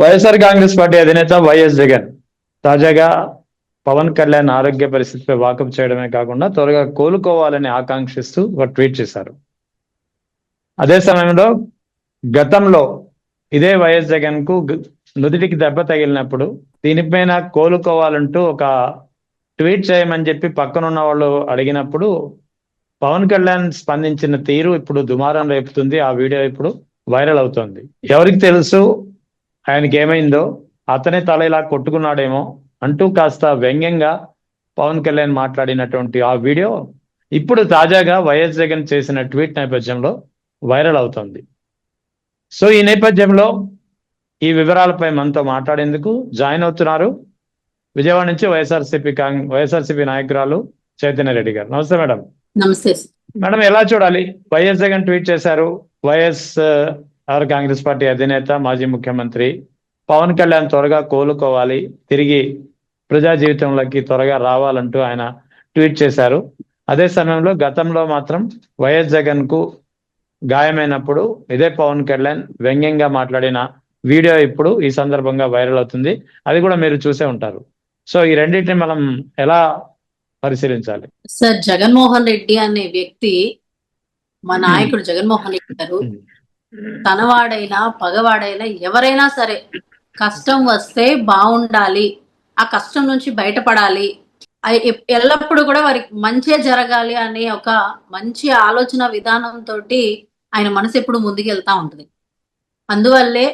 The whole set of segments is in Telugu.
వైఎస్ఆర్ కాంగ్రెస్ పార్టీ అధినేత వైఎస్ జగన్ తాజాగా పవన్ కళ్యాణ్ ఆరోగ్య పరిస్థితిపై వాకప్ చేయడమే కాకుండా త్వరగా కోలుకోవాలని ఆకాంక్షిస్తూ ఒక ట్వీట్ చేశారు. అదే సమయంలో గతంలో ఇదే వైఎస్ జగన్ కు నుదిటికి దెబ్బ తగిలినప్పుడు దీనిపైన కోలుకోవాలంటూ ఒక ట్వీట్ చేయమని చెప్పి పక్కనున్న వాళ్ళు అడిగినప్పుడు పవన్ కళ్యాణ్ స్పందించిన తీరు ఇప్పుడు దుమారం రేపుతుంది. ఆ వీడియో ఇప్పుడు వైరల్ అవుతోంది. ఎవరికి తెలుసు ఆయనకి ఏమైందో, అతనే తల ఇలా కొట్టుకున్నాడేమో అంటూ కాస్త వ్యంగ్యంగా పవన్ కళ్యాణ్ మాట్లాడినటువంటి ఆ వీడియో ఇప్పుడు తాజాగా వైఎస్ జగన్ చేసిన ట్వీట్ నేపథ్యంలో వైరల్ అవుతోంది. సో ఈ నేపథ్యంలో ఈ వివరాలపై మనతో మాట్లాడేందుకు జాయిన్ అవుతున్నారు విజయవాడ నుంచి వైఎస్ఆర్సీపీ నాయకురాలు చైతన్య రెడ్డి గారు. నమస్తే మేడం. నమస్తే మేడం. ఎలా చూడాలి? వైఎస్ జగన్ ట్వీట్ చేశారు. వైఎస్ఆర్ కాంగ్రెస్ పార్టీ అధినేత మాజీ ముఖ్యమంత్రి పవన్ కళ్యాణ్ త్వరగా కోలుకోవాలి, తిరిగి ప్రజా జీవితంలోకి త్వరగా రావాలంటూ ఆయన ట్వీట్ చేశారు. అదే సమయంలో గతంలో మాత్రం వైఎస్ జగన్ కు గాయమైనప్పుడు ఇదే పవన్ కళ్యాణ్ వ్యంగ్యంగా మాట్లాడిన వీడియో ఇప్పుడు ఈ సందర్భంగా వైరల్ అవుతుంది. అది కూడా మీరు చూసే ఉంటారు. సో ఈ రెండింటిని మనం ఎలా పరిశీలించాలి? సార్, జగన్మోహన్ రెడ్డి అనే వ్యక్తి, మా నాయకుడు జగన్మోహన్ రెడ్డి గారు తనవాడైనా పగవాడైనా ఎవరైనా సరే కష్టం వస్తే బాగుండాలి, ఆ కష్టం నుంచి బయటపడాలి, ఎల్లప్పుడూ కూడా వారికి మంచే జరగాలి అనే ఒక మంచి ఆలోచన విధానంతో ఆయన మనసు ఎప్పుడు ముందుకెళ్తా ఉంటుంది. అందువల్లే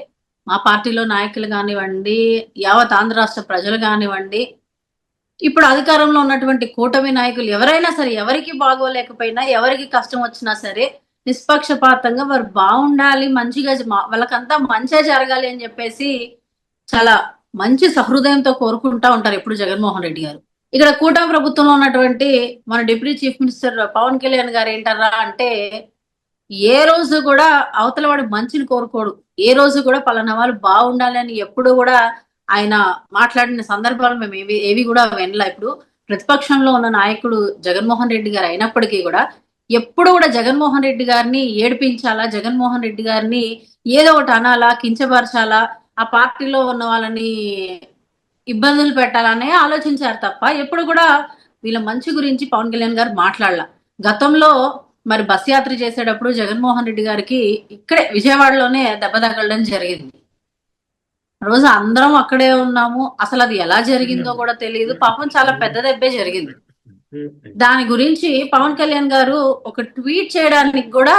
మా పార్టీలో నాయకులు కానివ్వండి, యావత్ ఆంధ్ర రాష్ట్ర ప్రజలు కానివ్వండి, ఇప్పుడు అధికారంలో ఉన్నటువంటి కూటమి నాయకులు ఎవరైనా సరే, ఎవరికి బాగోలేకపోయినా, ఎవరికి కష్టం వచ్చినా సరే నిష్పక్షపాతంగా వారు బాగుండాలి, మంచిగా వాళ్ళకంతా మంచిగా జరగాలి అని చెప్పేసి చాలా మంచి సహృదయంతో కోరుకుంటా ఉంటారు ఎప్పుడు జగన్మోహన్ రెడ్డి గారు. ఇక్కడ కూటమి ప్రభుత్వంలో ఉన్నటువంటి మన deputy chief minister Pawan Kalyan గారు ఏంటారా అంటే, ఏ రోజు కూడా అవతల వాడి మంచిని కోరుకోడు, ఏ రోజు కూడా పలానా వాళ్ళు బాగుండాలి అని ఎప్పుడు కూడా ఆయన మాట్లాడిన సందర్భాలు మేము ఏవి కూడా వినలా. ఇప్పుడు ప్రతిపక్షంలో ఉన్న నాయకుడు జగన్మోహన్ రెడ్డి గారు అయినప్పటికీ కూడా ఎప్పుడు కూడా జగన్మోహన్ రెడ్డి గారిని ఏడిపించాలా, జగన్మోహన్ రెడ్డి గారిని ఏదో ఒకటి అనాలా, కించపరచాలా, ఆ పార్టీలో ఉన్న వాళ్ళని ఇబ్బందులు పెట్టాలనే ఆలోచించారు తప్ప ఎప్పుడు కూడా వీళ్ళ మంచి గురించి పవన్ కళ్యాణ్ గారు మాట్లాడాల. గతంలో మరి బస్ యాత్ర చేసేటప్పుడు జగన్మోహన్ రెడ్డి గారికి ఇక్కడే విజయవాడలోనే దెబ్బ తగలడం జరిగింది. రోజు అందరం అక్కడే ఉన్నాము, అసలు అది ఎలా జరిగిందో కూడా తెలియదు. పాపం చాలా పెద్ద దెబ్బే జరిగింది. దాని గురించి పవన్ కళ్యాణ్ గారు ఒక ట్వీట్ చేయడానికి కూడా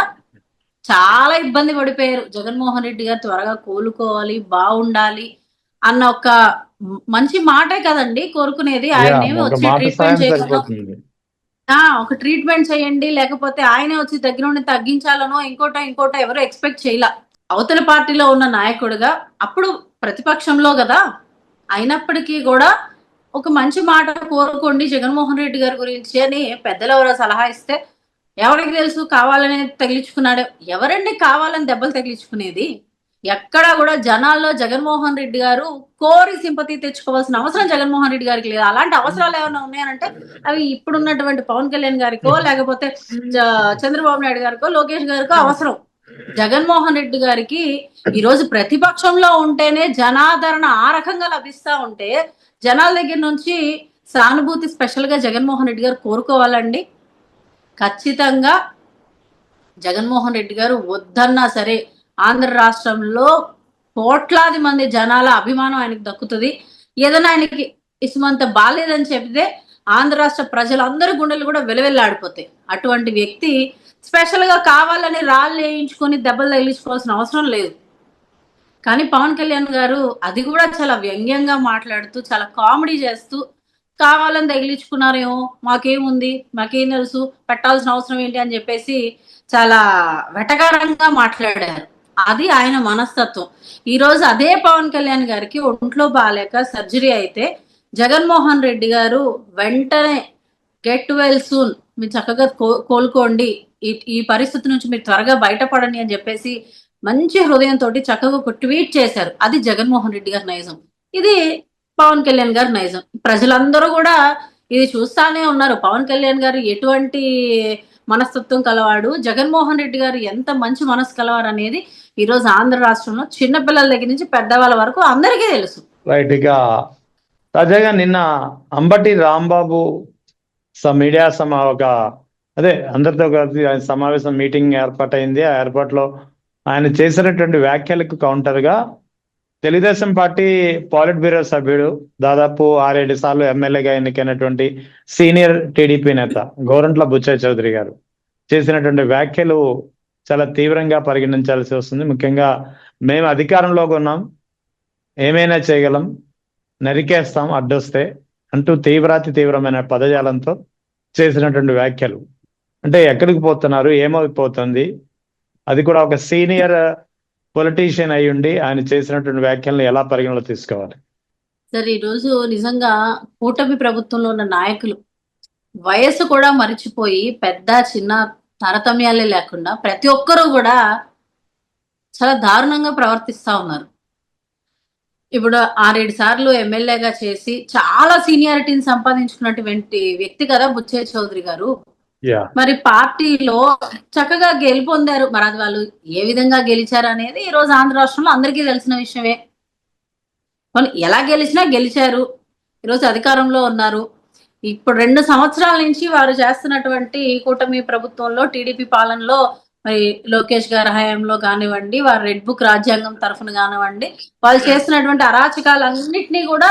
చాలా ఇబ్బంది పడిపోయారు. జగన్మోహన్ రెడ్డి గారు త్వరగా కోలుకోవాలి, బాగుండాలి అన్న ఒక మంచి మాటే కదండి కోరుకునేది. ఆయన ఏమి వచ్చి ట్రీట్మెంట్ చేయకుండా ఒక ట్రీట్మెంట్ చేయండి, లేకపోతే ఆయనే వచ్చి దగ్గర నుండి తగ్గించాలనో ఇంకోటో ఎవరు ఎక్స్పెక్ట్ చేయాల. అవతల పార్టీలో ఉన్న నాయకుడుగా, అప్పుడు ప్రతిపక్షంలో కదా, అయినప్పటికీ కూడా ఒక మంచి మాట కోరుకోండి జగన్మోహన్ రెడ్డి గారి గురించి అని పెద్దలు ఎవరో సలహా ఇస్తే, ఎవరికి తెలుసు కావాలని తగిలించుకున్నాడు. ఎవరండి కావాలని దెబ్బలు తగిలించుకునేది? ఎక్కడా కూడా జనాల్లో జగన్మోహన్ రెడ్డి గారు కోరి సింపతి తెచ్చుకోవాల్సిన అవసరం జగన్మోహన్ రెడ్డి గారికి లేదు. అలాంటి అవసరాలు ఏమైనా ఉన్నాయనంటే అవి ఇప్పుడున్నటువంటి పవన్ కళ్యాణ్ గారికో, లేకపోతే చంద్రబాబు నాయుడు గారికో, లోకేష్ గారికో అవసరం. జగన్మోహన్ రెడ్డి గారికి ఈ రోజు ప్రతిపక్షంలో ఉంటేనే జనాదరణ ఆ రకంగా లభిస్తా ఉంటే, జనాల దగ్గర నుంచి సానుభూతి స్పెషల్ గా జగన్మోహన్ రెడ్డి గారు కోరుకోవాలండి. ఖచ్చితంగా జగన్మోహన్ రెడ్డి గారు వద్దన్నా సరే ఆంధ్ర రాష్ట్రంలో కోట్లాది మంది జనాల అభిమానం ఆయనకు దక్కుతుంది. ఏదైనా ఆయనకి ఇసుమంత బాలేదని చెప్తే ఆంధ్ర రాష్ట్ర ప్రజలందరి గుండెలు కూడా వెలవెల్లాడిపోతాయి. అటువంటి వ్యక్తి స్పెషల్ గా కావాలని రాళ్ళు వేయించుకొని దెబ్బలు తగిలించుకోవాల్సిన అవసరం లేదు. కానీ పవన్ కళ్యాణ్ గారు అది కూడా చాలా వ్యంగ్యంగా మాట్లాడుతూ, చాలా కామెడీ చేస్తూ, కావాలని తగిలించుకున్నారేమో, మాకేముంది, మాకేం తెలుసు, పెట్టాల్సిన అవసరం ఏంటి అని చెప్పేసి చాలా వెటకారంగా మాట్లాడారు. అది ఆయన మనస్తత్వం. ఈ రోజు అదే పవన్ కళ్యాణ్ గారికి ఒంట్లో బాగాలేక సర్జరీ అయితే జగన్మోహన్ రెడ్డి గారు వెంటనే గెట్ వెల్ సూన్, మీరు చక్కగా కోలుకోండి, ఈ పరిస్థితి నుంచి మీరు త్వరగా బయటపడండి అని చెప్పేసి మంచి హృదయంతో చక్కగా ఒక ట్వీట్ చేశారు. అది జగన్మోహన్ రెడ్డి గారి నైజం, ఇది పవన్ కళ్యాణ్ గారి నైజం. ప్రజలందరూ కూడా ఇది చూస్తానే ఉన్నారు. పవన్ కళ్యాణ్ గారు ఎటువంటి మనస్తత్వం కలవాడు. జగన్మోహన్ రెడ్డి గారు ఎంత మంచి మనసు కలవారు అనేది ఈ రోజు ఆంధ్ర రాష్ట్రంలో చిన్న పిల్లల దగ్గర నుంచి పెద్దవాళ్ళ వరకు అందరికీ తెలుసు. రైట్. ఇక తాజాగా నిన్న అంబటి రాంబాబు మీడియా అదే అందరితో కలిసి ఆయన సమావేశం మీటింగ్ ఏర్పాటైంది. ఆ ఏర్పాటులో ఆయన చేసినటువంటి వ్యాఖ్యలకు కౌంటర్గా తెలుగుదేశం పార్టీ పాలిట్ బ్యూరో సభ్యుడు, దాదాపు 6-7 సార్లు ఎమ్మెల్యేగా ఎన్నికైనటువంటి సీనియర్ టీడీపీ నేత గోరంట్ల బుచ్చయ్య చౌదరి గారు చేసినటువంటి వ్యాఖ్యలు చాలా తీవ్రంగా పరిగణించాల్సి వస్తుంది. ముఖ్యంగా మేము అధికారంలోకి ఉన్నాం, ఏమైనా చేయగలం, నరికేస్తాం అడ్డొస్తే అంటూ తీవ్రమైన పదజాలంతో చేసినటువంటి వ్యాఖ్యలు. అంటే ఎక్కడికి పోతున్నారు, ఏమైపోతుంది, అది కూడా ఒక సీనియర్ పొలిటీషియన్ అయి ఉండి ఆయన చేసినటువంటి వ్యాఖ్యలను ఎలా పరిగణలో తీసుకోవాలి? సార్, ఈ రోజు నిజంగా కూటమి ప్రభుత్వంలో ఉన్న నాయకులు వయస్సు కూడా మరిచిపోయి పెద్ద చిన్న తారతమ్యాలే లేకుండా ప్రతి ఒక్కరూ కూడా చాలా దారుణంగా ప్రవర్తిస్తా ఉన్నారు. ఇప్పుడు 6-7 సార్లు ఎమ్మెల్యేగా చేసి చాలా సీనియారిటీని సంపాదించుకున్నటువంటి వ్యక్తి కదా బుచ్చయ్య చౌదరి గారు. మరి పార్టీలో చక్కగా గెలుపొందారు. మరి అది వాళ్ళు ఏ విధంగా గెలిచారు అనేది ఈ రోజు ఆంధ్ర రాష్ట్రంలో అందరికీ తెలిసిన విషయమే. వాళ్ళు ఎలా గెలిచారు, ఈరోజు అధికారంలో ఉన్నారు. ఇప్పుడు 2 సంవత్సరాల నుంచి వారు చేస్తున్నటువంటి కూటమి ప్రభుత్వంలో టీడీపీ పాలనలో మరి లోకేష్ గారి హయాంలో కానివ్వండి, వారి రెడ్ బుక్ రాజ్యాంగం తరఫున కానివ్వండి, వాళ్ళు చేస్తున్నటువంటి అరాచకాలన్నింటినీ కూడా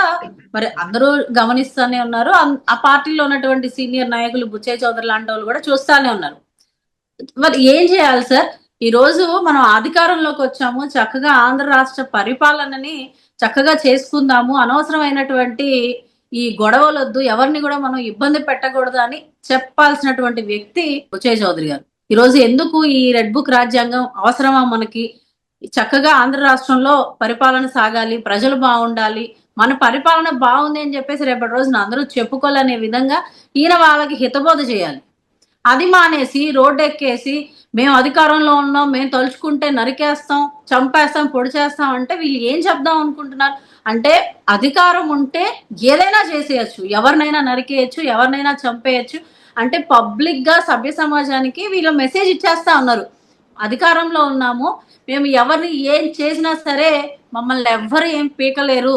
మరి అందరూ గమనిస్తూనే ఉన్నారు. ఆ పార్టీలో ఉన్నటువంటి సీనియర్ నాయకులు బుచ్చయ్య చౌదరి లాంటి వాళ్ళు కూడా చూస్తానే ఉన్నారు. మరి ఏం చేయాలి సార్? ఈ రోజు మనం అధికారంలోకి వచ్చాము, చక్కగా ఆంధ్ర రాష్ట్ర పరిపాలనని చక్కగా చేసుకుందాము, అనవసరమైనటువంటి ఈ గొడవలొద్దు, ఎవరిని కూడా మనం ఇబ్బంది పెట్టకూడదు అని చెప్పాల్సినటువంటి వ్యక్తి బుచ్చయ్య చౌదరి గారు. ఈ రోజు ఎందుకు ఈ రెడ్ బుక్ రాజ్యాంగం అవసరమా మనకి? చక్కగా ఆంధ్ర రాష్ట్రంలో పరిపాలన సాగాలి, ప్రజలు బాగుండాలి, మన పరిపాలన బాగుంది అని చెప్పేసి రేపటి రోజున అందరూ చెప్పుకోవాలనే విధంగా ఈయన వాళ్ళకి హితబోధ చేయాలి. అది మానేసి రోడ్డు ఎక్కేసి మేము అధికారంలో ఉన్నాం, మేము తలుచుకుంటే నరికేస్తాం, చంపేస్తాం, పొడి చేస్తాం అంటే వీళ్ళు ఏం చెప్దాం అనుకుంటున్నారు? అంటే అధికారం ఉంటే ఏదైనా చేసేయచ్చు, ఎవరినైనా నరికేయచ్చు, ఎవరినైనా చంపేయచ్చు. అంటే పబ్లిక్ గా సభ్య సమాజానికి వీళ్ళు మెసేజ్ ఇచ్చేస్తా ఉన్నారు, అధికారంలో ఉన్నాము, మేము ఎవరిని ఏం చేసినా సరే మమ్మల్ని ఎవ్వరు ఏం పీకలేరు,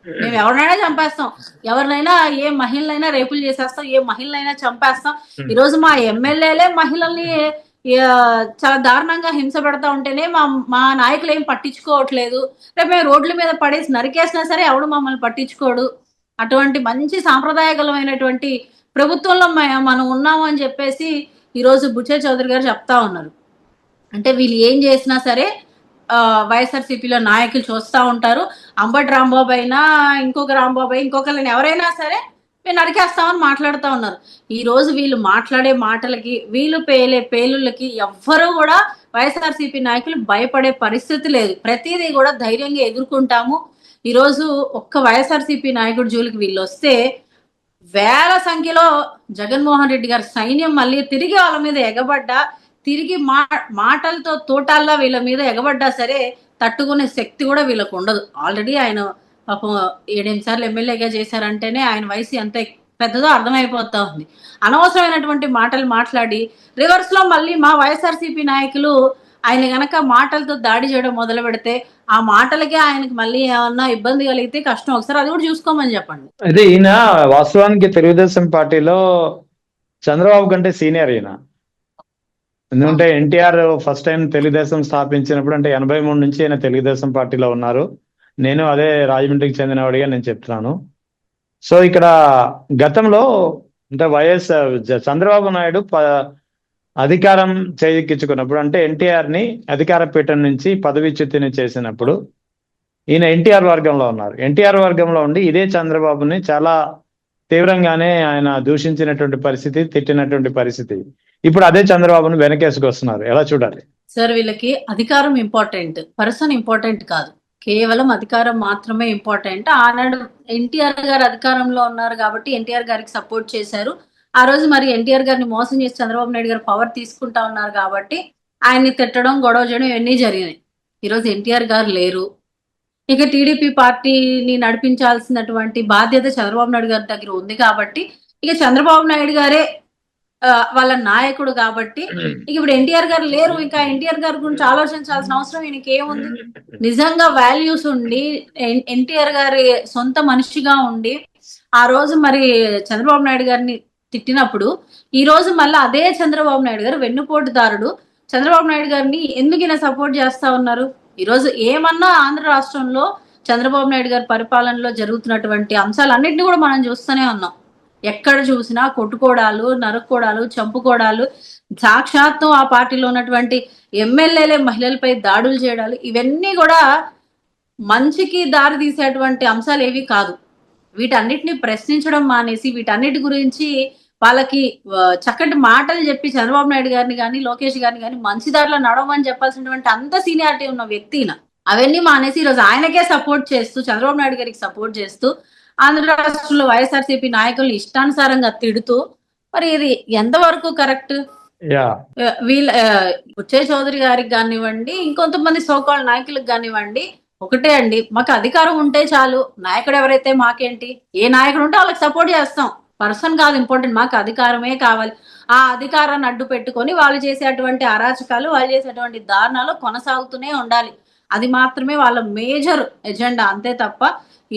మేము ఎవరినైనా చంపేస్తాం, ఎవరినైనా ఏ మహిళనైనా రేపులు చేసేస్తాం, ఏ మహిళనైనా చంపేస్తాం. ఈరోజు మా ఎమ్మెల్యేలే మహిళల్ని చాలా దారుణంగా హింస పెడతా ఉంటేనే మా నాయకులు ఏం పట్టించుకోవట్లేదు. రేపు మేము రోడ్ల మీద పడేసి నరికేసినా సరే ఎవడు మమ్మల్ని పట్టించుకోడు. అటువంటి మంచి సాంప్రదాయకరమైనటువంటి ప్రభుత్వంలో మనం ఉన్నాము అని చెప్పేసి ఈరోజు బుచ్చయ్య చౌదరి గారు చెప్తా ఉన్నారు. అంటే వీళ్ళు ఏం చేసినా సరే వైఎస్ఆర్సీపీలో నాయకులు చూస్తూ ఉంటారు. అంబటి రాంబాబు అయినా ఇంకొక రాంబాబు ఇంకొకరిని ఎవరైనా సరే మేము నరికేస్తామని మాట్లాడుతూ ఉన్నారు. ఈ రోజు వీళ్ళు మాట్లాడే మాటలకి, వీళ్ళు పేలే పేలుళ్ళకి ఎవ్వరూ కూడా వైఎస్ఆర్సీపీ నాయకులు భయపడే పరిస్థితి లేదు. ప్రతిదీ కూడా ధైర్యంగా ఎదుర్కొంటాము. ఈరోజు ఒక్క వైఎస్ఆర్సీపీ నాయకుడు జోలికి వీళ్ళు వస్తే వేల సంఖ్యలో జగన్మోహన్ రెడ్డి గారి సైన్యం మళ్ళీ తిరిగి వాళ్ళ మీద ఎగబడ్డా, తిరిగి మాటలతో తోటాల్లా వీళ్ళ మీద ఎగబడ్డా సరే తట్టుకునే శక్తి కూడా వీళ్ళకు ఉండదు. ఆల్రెడీ ఆయన పాపం 7-8 సార్లు ఎమ్మెల్యేగా చేశారంటేనే ఆయన వయసు ఎంత పెద్దదో అర్థమైపోతా ఉంది. అనవసరమైనటువంటి మాటలు మాట్లాడి రివర్స్ లో మళ్ళీ మా వైఎస్ఆర్సీపీ నాయకులు ఆయన గనక మాటలతో దాడి చేయడం మొదలు పెడితే ఆ మాటలకి ఆయనకి మళ్ళీ ఏమన్నా ఇబ్బంది కలిగితే కష్టం. ఒకసారి అది కూడా చూసుకోమని చెప్పండి. అయితే ఈయన వాస్తవానికి తెలుగుదేశం పార్టీలో చంద్రబాబు కంటే సీనియర్ ఈయన. ఎందుకంటే ఎన్టీఆర్ ఫస్ట్ టైం తెలుగుదేశం స్థాపించినప్పుడు అంటే 83 నుంచి ఆయన తెలుగుదేశం పార్టీలో ఉన్నారు. నేను అదే రాజమండ్రికి చెందినవాడిగా నేను చెప్తున్నాను. సో ఇక్కడ గతంలో అంటే చంద్రబాబు నాయుడు అధికారం చేజిక్కించుకున్నప్పుడు అంటే ఎన్టీఆర్ని అధికార పీఠం నుంచి పదవిచ్యుతిని చేసినప్పుడు ఈయన ఎన్టీఆర్ వర్గంలో ఉన్నారు. ఎన్టీఆర్ వర్గంలో ఉండి ఇదే చంద్రబాబుని చాలా తీవ్రంగానే ఆయన దూషించినటువంటి పరిస్థితి, తిట్టినటువంటి పరిస్థితి. ఇప్పుడు అదే చంద్రబాబును వెనకేసుకొస్తున్నారు. ఎలా చూడాలి సార్? వీళ్ళకి అధికారం ఇంపార్టెంట్, పర్సన్ ఇంపార్టెంట్ కాదు, కేవలం అధికారం మాత్రమే ఇంపార్టెంట్. ఆనాడు ఎన్టీఆర్ గారు అధికారంలో ఉన్నారు కాబట్టి ఎన్టీఆర్ గారికి సపోర్ట్ చేశారు. ఆ రోజు మరి ఎన్టీఆర్ గారిని మోసం చేసి చంద్రబాబు నాయుడు గారు పవర్ తీసుకుంటా ఉన్నారు కాబట్టి ఆయన్ని తిట్టడం, గొడవ చేయడం ఇవన్నీ జరిగినాయి. ఈరోజు ఎన్టీఆర్ గారు లేరు. ఇక టీడీపీ పార్టీని నడిపించాల్సినటువంటి బాధ్యత చంద్రబాబు నాయుడు గారి దగ్గర ఉంది కాబట్టి ఇక చంద్రబాబు నాయుడు గారే వాళ్ళ నాయకుడు కాబట్టి ఇక ఇప్పుడు ఎన్టీఆర్ గారు లేరు, ఇంకా ఎన్టీఆర్ గారి గురించి ఆలోచించాల్సిన అవసరం ఈయనకి ఏముంది. నిజంగా వాల్యూస్ ఉండి ఎన్టీఆర్ గారి సొంత మనిషిగా ఉండి ఆ రోజు మరి చంద్రబాబు నాయుడు గారిని తిట్టినప్పుడు ఈ రోజు మళ్ళీ అదే చంద్రబాబు నాయుడు గారు వెన్నుపోటుదారుడు చంద్రబాబు నాయుడు గారిని ఎందుకు ఈయన సపోర్ట్ చేస్తా ఉన్నారు. ఈ రోజు ఏమన్నా ఆంధ్ర రాష్ట్రంలో చంద్రబాబు నాయుడు గారి పరిపాలనలో జరుగుతున్నటువంటి అంశాలన్నింటినీ కూడా మనం చూస్తూనే ఉన్నాం. ఎక్కడ చూసినా కొట్టుకోవడాలు, నరుక్కోవడాలు, చంపుకోవడాలు, సాక్షాత్తు ఆ పార్టీలో ఉన్నటువంటి ఎమ్మెల్యేలే మహిళలపై దాడులు చేయడాలు, ఇవన్నీ కూడా మంచికి దారి తీసేటువంటి అంశాలు ఏవి కాదు. వీటన్నిటిని ప్రశ్నించడం మానేసి వీటన్నిటి గురించి వాళ్ళకి చక్కటి మాటలు చెప్పి చంద్రబాబు నాయుడు గారిని కానీ లోకేష్ గారిని కానీ మంచి దారిలో నడవమని చెప్పాల్సినటువంటి అంత సీనియారిటీ ఉన్న వ్యక్తిన అవన్నీ మానేసి ఈరోజు ఆయనకే సపోర్ట్ చేస్తూ చంద్రబాబు నాయుడు గారికి సపోర్ట్ చేస్తూ ఆంధ్ర రాష్ట్రంలో వైఎస్ఆర్సీపీ నాయకులను ఇష్టానుసారంగా తిడుతూ మరి ఇది ఎంతవరకు కరెక్ట్. వీళ్ళ బుచ్చయ్య చౌదరి గారికి కానివ్వండి, ఇంకొంతమంది సోకాల్ నాయకులకు కానివ్వండి, ఒకటే అండి, మాకు అధికారం ఉంటే చాలు, నాయకుడు ఎవరైతే మాకేంటి, ఏ నాయకుడు ఉంటే వాళ్ళకి సపోర్ట్ చేస్తాం, పర్సన్ కాదు ఇంపార్టెంట్, మాకు అధికారమే కావాలి. ఆ అధికారాన్ని అడ్డు పెట్టుకొని వాళ్ళు చేసేటువంటి అరాచకాలు, వాళ్ళు చేసేటువంటి దారుణాలు కొనసాగుతూనే ఉండాలి. అది మాత్రమే వాళ్ళ మేజర్ ఎజెండా, అంతే తప్ప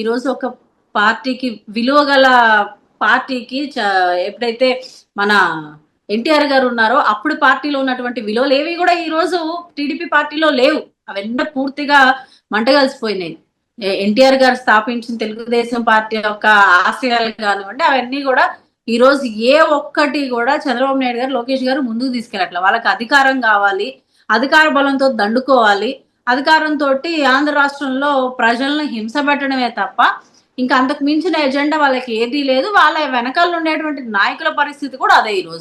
ఈరోజు ఒక పార్టీకి విలువ గల పార్టీకి ఎప్పుడైతే మన ఎన్టీఆర్ గారు ఉన్నారో అప్పుడు పార్టీలో ఉన్నటువంటి విలువలు ఏవి కూడా ఈ రోజు టీడీపీ పార్టీలో లేవు. అవన్నీ పూర్తిగా మంటగలిసిపోయినాయి. ఎన్టీఆర్ గారు స్థాపించిన తెలుగుదేశం పార్టీ యొక్క ఆశయాలు కానివ్వండి, అవన్నీ కూడా ఈ రోజు ఏ ఒక్కటి కూడా చంద్రబాబు నాయుడు గారు, లోకేష్ గారు ముందుకు తీసుకెళ్ళట్లే. వాళ్ళకి అధికారం కావాలి, అధికార బలంతో దండుకోవాలి, అధికారంతో ఆంధ్ర రాష్ట్రంలో ప్రజలను హింస పెట్టడమే తప్ప ఇంకా అంతకు మించిన ఎజెండా వాళ్ళకి ఏదీ లేదు. వాళ్ళ వెనకాల ఉండేటువంటి నాయకుల పరిస్థితి కూడా అదే ఈ రోజు.